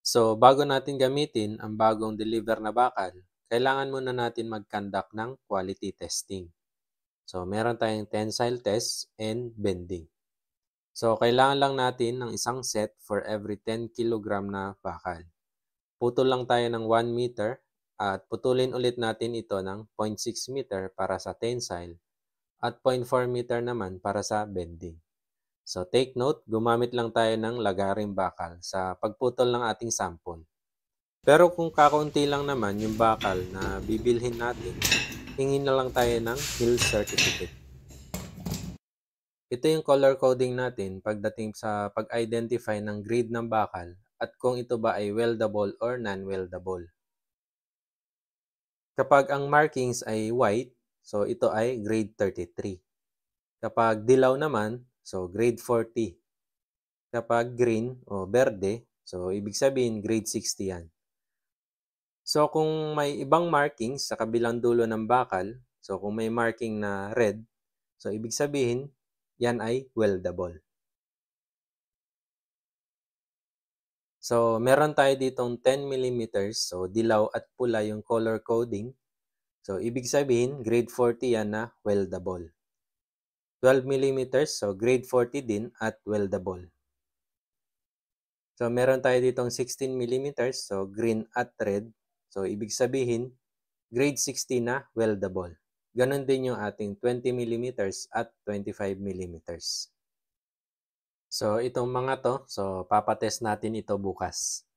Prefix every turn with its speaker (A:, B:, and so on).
A: So, bago natin gamitin ang bagong deliver na bakal, kailangan muna natin mag-conduct ng quality testing. So, meron tayong tensile test and bending. So, kailangan lang natin ng isang set for every 10 kilogram na bakal. Putol lang tayo ng 1 meter at putulin ulit natin ito ng 0.6 meter para sa tensile at 0.4 meter naman para sa bending. So take note, gumamit lang tayo ng lagaring bakal sa pagputol ng ating sample. Pero kung kakaunti lang naman yung bakal na bibilhin natin, hingin na lang tayo ng Hill Certificate. Ito yung color coding natin pagdating sa pag-identify ng grade ng bakal at kung ito ba ay weldable or non-weldable. Kapag ang markings ay white, so ito ay grade 33. Kapag dilaw naman, so grade 40. Kapag green o berde, so ibig sabihin grade 60 yan. So kung may ibang markings sa kabilang dulo ng bakal, so kung may marking na red, so ibig sabihin yan ay weldable. So meron tayo ditong 10 mm, so dilaw at pula yung color coding. So ibig sabihin grade 40 yan na weldable. 12 mm, so grade 40 din at weldable. So meron tayo ditong 16 mm, so green at red. So ibig sabihin grade 60 na weldable. Ganon din yung ating 20 mm at 25 mm. So itong mga to, so papatest natin ito bukas.